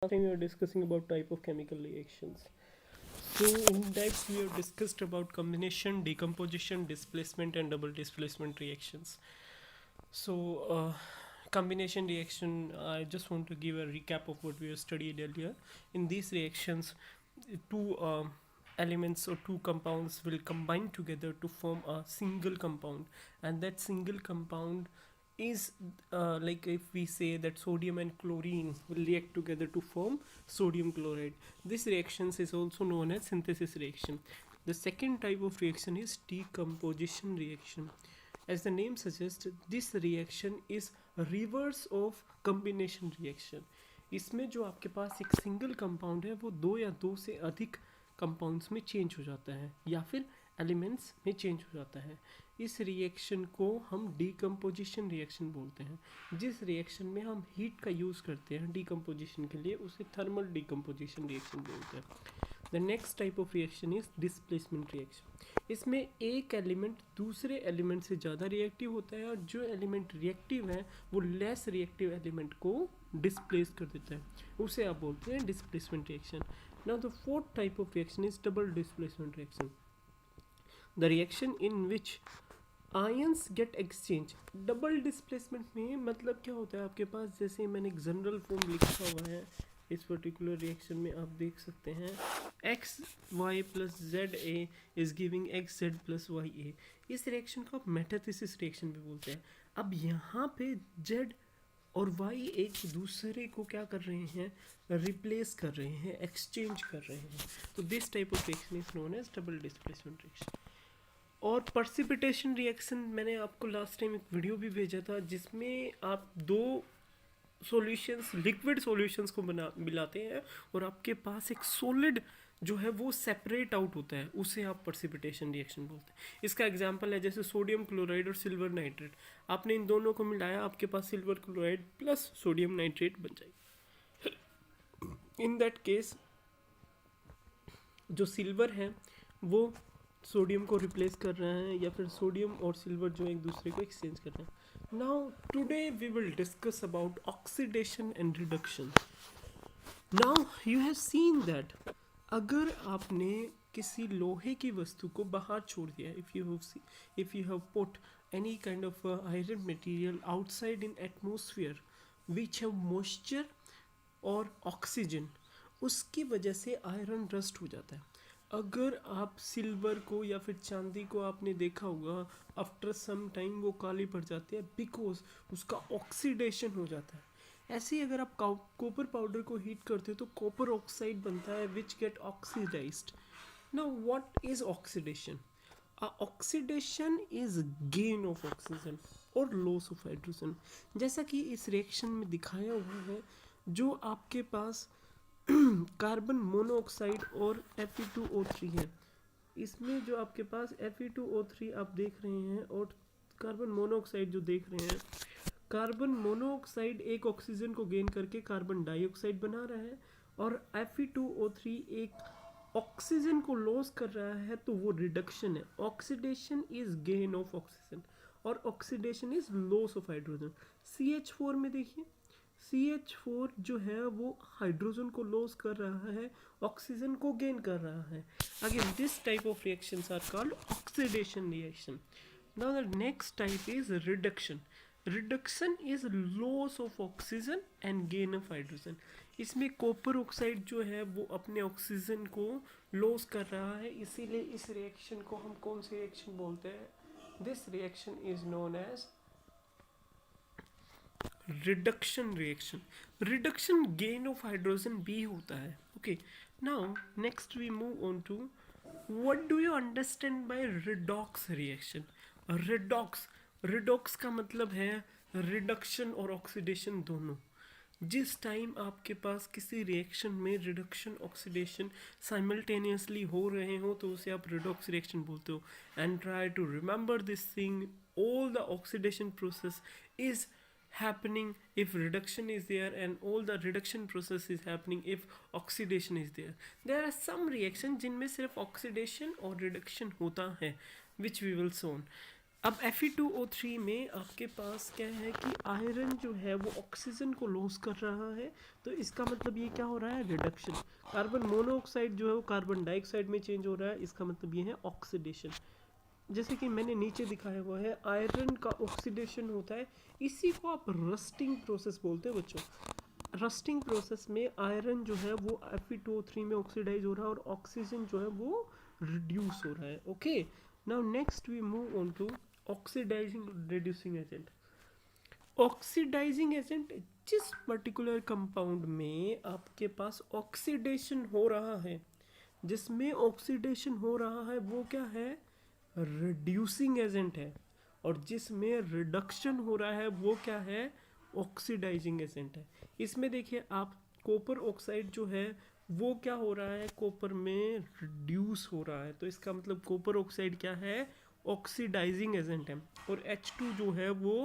Time we are discussing about type of chemical reactions. So in that we have discussed about combination, decomposition, displacement and double displacement reactions. So combination reaction, I just want to give a recap of what we have studied earlier. In these reactions, two elements or two compounds will combine together to form a single compound, and that single compound is like if we say that sodium and chlorine will react together to form sodium chloride. This reactions is also known as synthesis reaction. The second type of reaction is decomposition reaction. As the name suggests, this reaction is reverse of combination reaction. इसमें जो आपके पास एक single compound है वो दो या दो से अधिक कंपाउंड्स में चेंज हो जाता है या फिर एलिमेंट्स में चेंज हो जाता है. इस रिएक्शन को हम डीकम्पोजिशन रिएक्शन बोलते हैं. जिस रिएक्शन में हम हीट का यूज़ करते हैं डीकम्पोजिशन के लिए उसे थर्मल डीकम्पोजिशन रिएक्शन बोलते हैं. The next type of reaction is displacement reaction. इसमें एक एलिमेंट दूसरे एलिमेंट से ज़्यादा रिएक्टिव होता है और जो एलिमेंट रिएक्टिव है वो लेस रिएक्टिव एलिमेंट को डिस्प्लेस कर देता है, उसे आप बोलते हैं displacement reaction. Now the fourth type of reaction is double displacement reaction. The reaction in which ions get exchange. Double displacement में मतलब क्या होता है आपके पास, जैसे मैंने एक जनरल फॉर्म लिखा हुआ है इस पर्टिकुलर रिएक्शन में, आप देख सकते हैं X Y plus Z A is giving X Z plus Y A. इस रिएक्शन को आप मेटाथेसिस रिएक्शन भी बोलते हैं. अब यहाँ पे जेड और वाई एक दूसरे को क्या कर रहे हैं, रिप्लेस कर रहे हैं, एक्सचेंज कर रहे हैं. तो this type of reaction is known as double displacement reaction. और पर्सिपिटेशन रिएक्शन मैंने आपको लास्ट टाइम एक वीडियो भी भेजा था जिसमें आप दो सॉल्यूशंस, लिक्विड सॉल्यूशंस को मिलाते हैं और आपके पास एक सॉलिड जो है वो सेपरेट आउट होता है, उसे आप पर्सिपिटेशन रिएक्शन बोलते हैं. इसका एग्जांपल है जैसे सोडियम क्लोराइड और सिल्वर नाइट्रेट. आपने इन दोनों को मिलाया, आपके पास silver chloride plus sodium nitrate बन जाएगी. इन दैट केस जो सिल्वर है वो सोडियम को रिप्लेस कर रहा है या फिर सोडियम और सिल्वर जो एक दूसरे को एक्सचेंज कर रहे हैं. Now today we will discuss about oxidation and reduction. Now you have seen that अगर आपने किसी लोहे की वस्तु को बाहर छोड़ दिया, if you have put any kind of iron material outside in atmosphere which have moisture or oxygen, उसकी वजह से आयरन रस्ट हो जाता है. अगर आप सिल्वर को या फिर चांदी को आपने देखा होगा आफ्टर सम टाइम वो काली पड़ जाती है बिकॉज उसका ऑक्सीडेशन हो जाता है. ऐसे ही अगर आप कॉपर पाउडर को हीट करते हो तो कॉपर ऑक्साइड बनता है which get oxidised. Now what is oxidation? Oxidation is gain of oxygen और लॉस ऑफ हाइड्रोजन. जैसा कि इस रिएक्शन में दिखाया हुआ है, जो आपके पास कार्बन मोनोऑक्साइड और Fe2O3 है, इसमें जो आपके पास Fe2O3 आप देख रहे हैं और कार्बन मोनोऑक्साइड जो देख रहे हैं, कार्बन मोनोऑक्साइड एक ऑक्सीजन को गेन करके कार्बन डाइऑक्साइड बना रहा है और Fe2O3 एक ऑक्सीजन को लॉस कर रहा है, तो वो रिडक्शन है. Oxidation is gain of oxygen और oxidation is loss of hydrogen. CH4 में देखिए, CH4 जो है वो हाइड्रोजन को लॉस कर रहा है, ऑक्सीजन को गेन कर रहा है. Again this type of reactions are called oxidation reaction. Now the next type is reduction. Reduction is loss of oxygen and gain of hydrogen. इसमें कॉपर ऑक्साइड जो है वो अपने ऑक्सीजन को लॉस कर रहा है, इसीलिए इस रिएक्शन को हम कौन सी रिएक्शन बोलते हैं? This reaction is known as reduction reaction. Reduction gain of hydrogen भी होता है. Okay, now next we move on to what do you understand by redox reaction. Redox का मतलब है रिडक्शन और ऑक्सीडेशन दोनों. जिस टाइम आपके पास किसी रिएक्शन में रिडक्शन ऑक्सीडेशन साइमल्टेनियसली हो रहे हो तो उसे आप रिडॉक्स रिएक्शन बोलते हो. And try to remember this thing, all the oxidation process is happening if reduction is there and all the reduction process is happening if oxidation is there. There are some reaction जिनमें सिर्फ oxidation और reduction होता है which we will soon. अब Fe2O3 में आपके पास क्या है कि आयरन जो है वो ऑक्सीजन को लॉस कर रहा है, तो इसका मतलब ये क्या हो रहा है, रिडक्शन। कार्बन मोनोऑक्साइड जो है वो कार्बन डाइऑक्साइड में चेंज हो रहा है, इसका मतलब ये है ऑक्सीडेशन। जैसे कि मैंने नीचे दिखाया हुआ है, आयरन का ऑक्सीडेशन होता है, इसी को आप रस्टिंग प्रोसेस बोलते हैं बच्चों। रस्टिंग प्रोसेस में आयरन जो है वो Fe2O3 में ऑक्सीडाइज हो रहा है और ऑक्सीजन जो है वो रिड्यूस हो रहा है। Okay, now next we move on to oxidising reducing agent. Oxidising agent, जिस पर्टिकुलर कंपाउंड में आपके पास ऑक्सीडेशन हो रहा है, जिसमें ऑक्सीडेशन हो रहा है वो क्या है, रिड्यूसिंग एजेंट है, और जिसमें रिडक्शन हो रहा है वो क्या है, ऑक्सीडाइजिंग एजेंट है। इसमें देखिए आप, कॉपर ऑक्साइड जो है वो क्या हो रहा है, कॉपर में रिड्यूस हो रहा है, तो इसका मतलब कॉपर ऑक्साइड क्या है, ऑक्सीडाइजिंग एजेंट है। और H2 जो है वो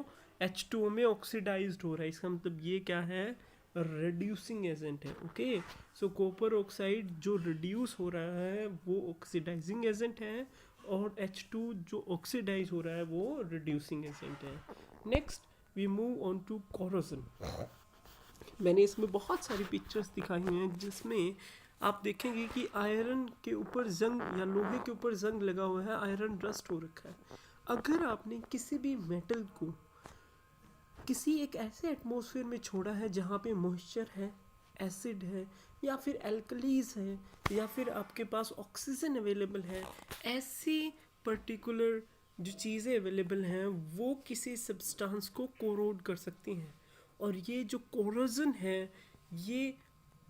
H2O में ऑक्सीडाइज्ड हो रहा है, इसका मतलब ये क्या है, रिड्यूसिंग एजेंट है। ओके, सो कॉपर ऑक्साइड जो रिड्यूस हो रहा है वो ऑक्सीडाइजिंग एजेंट है, और H2 जो ऑक्सीडाइज हो रहा है वो रिड्यूसिंग एजेंट है। Next we move on to corrosion. मैंने इसमें बहुत सारी पिक्चर्स दिखाई हुई हैं जिसमें आप देखेंगे कि आयरन के ऊपर जंग या लोहे के ऊपर जंग लगा हुआ है, आयरन रस्ट हो रखा है। अगर आपने किसी भी मेटल को किसी एक ऐसे एटमॉस्फेयर में छोड़ा है जहाँ पे मॉइस्चर है, एसिड है, या फिर एल्कलीज है, या फिर आपके पास ऑक्सीजन अवेलेबल है, ऐसी पर्टिकुलर जो चीज़ें अवेलेबल हैं वो किसी सब्सटेंस को कोरोड कर सकती हैं। और ये जो कोरोजन है ये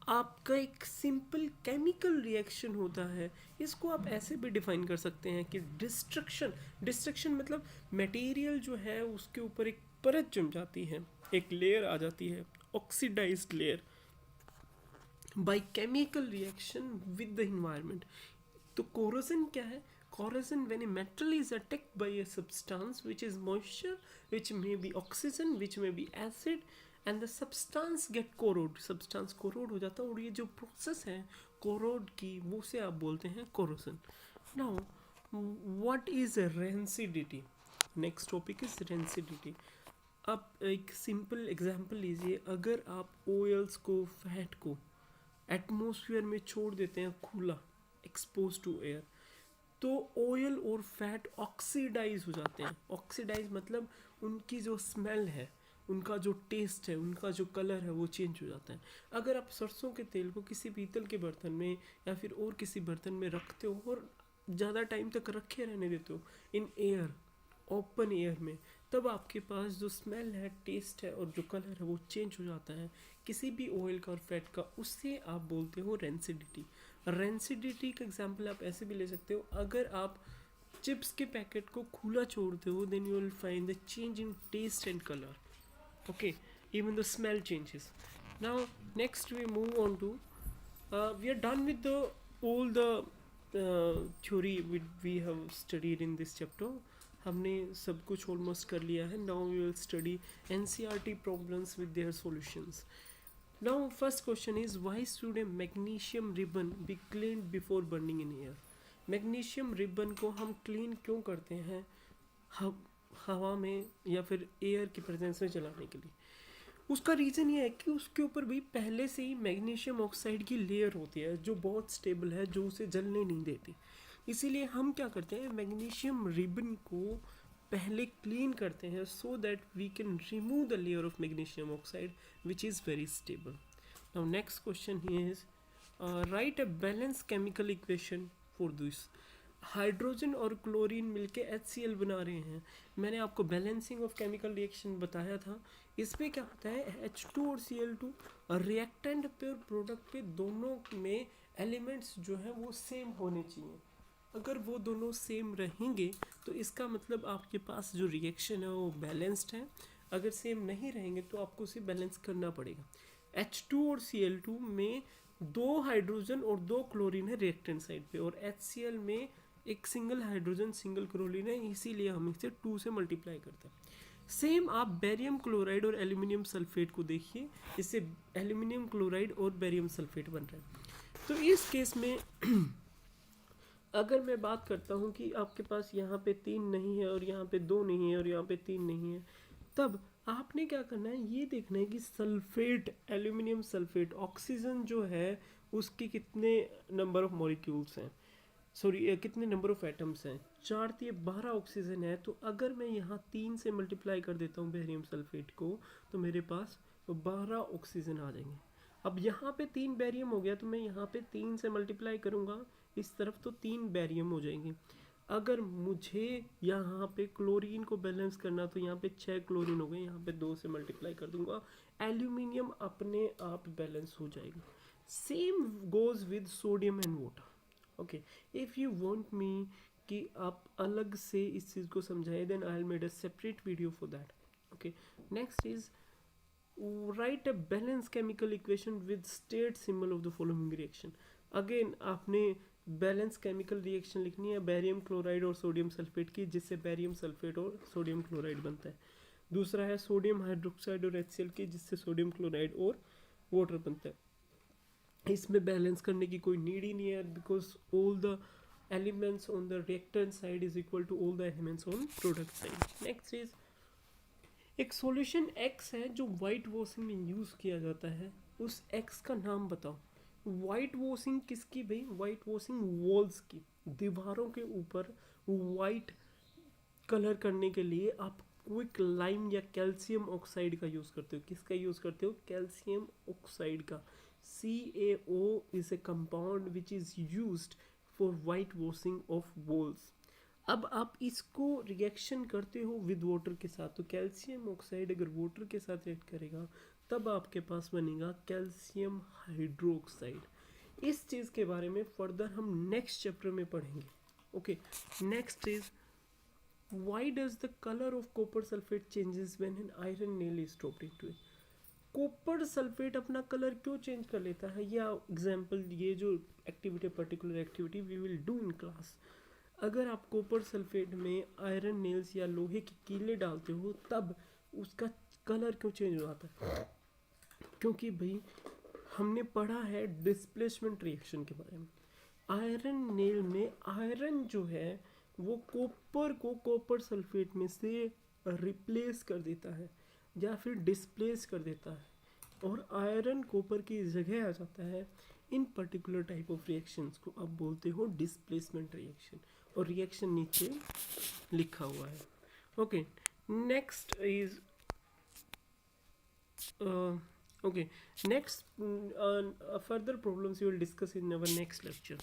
आपका एक सिंपल केमिकल रिएक्शन होता है। इसको आप ऐसे भी डिफाइन कर सकते हैं कि डिस्ट्रक्शन, डिस्ट्रक्शन मतलब मटेरियल जो है उसके ऊपर एक परत जम जाती है, एक लेयर आ जाती है, oxidised layer, by chemical reaction with the environment. तो कोरोजन क्या है, corrosion when a metal is attacked by a substance which is moisture, which may be oxygen, which may be acid, and the substance get corrode, substance corrode हो जाता है, और ये जो process है corrode की वो से आप बोलते हैं corrosion. Now what is rancidity? Next topic is rancidity. आप एक सिंपल एग्जांपल लीजिए, अगर आप ऑयल्स को, फैट को एटमॉस्फेयर में छोड़ देते हैं खुला, एक्सपोज टू एयर, तो ऑयल और फैट ऑक्सीडाइज हो जाते हैं। ऑक्सीडाइज मतलब उनकी जो स्मेल है, उनका जो टेस्ट है, उनका जो कलर है वो चेंज हो जाता है। अगर आप सरसों के तेल को किसी पीतल के बर्तन में या फिर और किसी बर्तन में रखते हो और ज़्यादा टाइम तक रखे रहने देते हो इन एयर, ओपन एयर में, तब आपके पास जो स्मेल है, टेस्ट है और जो कलर है वो चेंज हो जाता है किसी भी ऑयल का और फैट का। उससे आप बोलते हो रेंसिडिटी। रेंसिडिटी का एग्जांपल आप ऐसे भी ले सकते हो, अगर आप चिप्स के पैकेट को खुला छोड़ते हो then you will find the change in taste and colour, okay, even the smell changes. Now next we move on to, we are done with the all the theory we have studied in this chapter. हमने सब कुछ almost कर लिया है. Now we will study NCERT problems with their solutions. Now first question is, why should a magnesium ribbon be cleaned before burning in air? Magnesium ribbon को हम clean क्यों करते हैं हवा में या फिर एयर की प्रेजेंस में जलाने के लिए? उसका रीज़न ये है कि उसके ऊपर भी पहले से ही मैग्नीशियम ऑक्साइड की लेयर होती है जो बहुत स्टेबल है, जो उसे जलने नहीं देती. इसीलिए हम क्या करते हैं, मैग्नीशियम रिबन को पहले क्लीन करते हैं so that we can remove the layer of magnesium oxide which is very stable. Now next question is, write a balance chemical equation for this. Hydrogen और क्लोरीन मिलके HCl बना रहे हैं. मैंने आपको बैलेंसिंग ऑफ केमिकल रिएक्शन बताया था. इसमें क्या होता है, H2 और Cl2 रिएक्टेंट पे और प्रोडक्ट पे दोनों में एलिमेंट्स जो है वो सेम होने चाहिए. अगर वो दोनों सेम रहेंगे तो इसका मतलब आपके पास जो रिएक्शन है वो बैलेंस्ड है. अगर सेम नहीं रहेंगे तो आपको उसे बैलेंस करना पड़ेगा. H2 और Cl2 में 2 हाइड्रोजन और 2 क्लोरीन है रिएक्टेंट साइड पे, और HCl में एक सिंगल हाइड्रोजन सिंगल क्लोरीन है, इसीलिए हम इसे 2 से मल्टीप्लाई करते हैं. सेम आप बेरियम क्लोराइड और एल्यूमिनियम सल्फेट को देखिए, इससे एल्यूमिनियम क्लोराइड और बेरियम सल्फेट बन रहा है. तो इस केस में अगर मैं बात करता हूँ कि आपके पास यहाँ पे 3 नहीं है और यहाँ पे 2 नहीं है और यहाँ पे 3 नहीं है, तब आपने क्या करना है, ये देखना है कि सल्फेट, एल्यूमिनियम सल्फेट, ऑक्सीजन जो है उसके कितने नंबर ऑफ मॉलिक्यूल्स हैं, सॉरी कितने नंबर ऑफ एटम्स हैं। 4 × 12 ऑक्सीजन है, तो अगर मैं यहाँ 3 से मल्टीप्लाई कर देता हूँ बेरियम सल्फेट को, तो मेरे पास 12 ऑक्सीजन आ जाएंगे। अब यहाँ पे 3 बैरियम हो गया, तो मैं यहाँ पे 3 से मल्टीप्लाई करूँगा इस तरफ, तो 3 बैरियम हो जाएंगे। अगर मुझे यहाँ पे क्लोरीन को बैलेंस करना, तो यहाँ पे 6 क्लोरीन हो गए, यहाँ पे 2 से मल्टीप्लाई कर दूंगा, एल्यूमिनियम अपने आप बैलेंस हो जाएगा। Same goes with sodium and water. Okay, if you want me कि आप अलग से इस चीज़ को समझाएं, then I will made a separate video for that. Okay, next is write a balanced chemical equation with state symbol of the following reaction। Again आपने balance chemical reaction लिखनी है बैरियम क्लोराइड और सोडियम सल्फेट की, जिससे barium sulphate और sodium chloride बनता है। दूसरा है सोडियम हाइड्रोक्साइड और HCl की, जिससे सोडियम क्लोराइड और वाटर बनता है। इसमें बैलेंस करने की कोई नीड ही नहीं है, because all the elements on the reactant side is equal to all the elements on product side. Next is एक सॉल्यूशन X है जो वाइट वॉशिंग में यूज़ किया जाता है, उस X का नाम बताओ। वाइट वॉशिंग किसकी भाई? वाइट वॉशिंग वॉल्स की, दीवारों के ऊपर वाइट कलर करने के लिए आप क्विक लाइम या कैल्शियम ऑक्साइड का यूज़ करते हो। किसका यूज़ करते हो? कैल्शियम ऑक्साइड का। CaO is a compound which is used for white washing of walls. अब आप इसको रिएक्शन करते हो विद वाटर के साथ, तो कैल्शियम ऑक्साइड अगर वाटर के साथ रिएक्ट करेगा, तब आपके पास बनेगा कैल्शियम हाइड्रोक्साइड। इस चीज़ के बारे में फर्दर हम नेक्स्ट चैप्टर में पढ़ेंगे। Okay, next is why does the colour of copper sulphate changes when an iron nail is dropped into it. Copper sulphate अपना कलर क्यों चेंज कर लेता है, या एग्जाम्पल, ये जो activity, particular activity we will do in class. अगर आप कॉपर सल्फेट में आयरन नेल्स या लोहे की कीलें डालते हो, तब उसका कलर क्यों चेंज हो जाता है? क्योंकि भाई हमने पढ़ा है डिस्प्लेसमेंट रिएक्शन के बारे में। आयरन नेल में आयरन जो है वो कॉपर को कॉपर सल्फेट में से रिप्लेस कर देता है या फिर डिस्प्लेस कर देता है, और आयरन कॉपर की जगह आ जाता है। इन पर्टिकुलर टाइप ऑफ रिएक्शंस को आप बोलते हो डिस्प्लेसमेंट रिएक्शन, और रिएक्शन नीचे लिखा हुआ है। Okay, next is okay, next further problems we will discuss in our next lecture.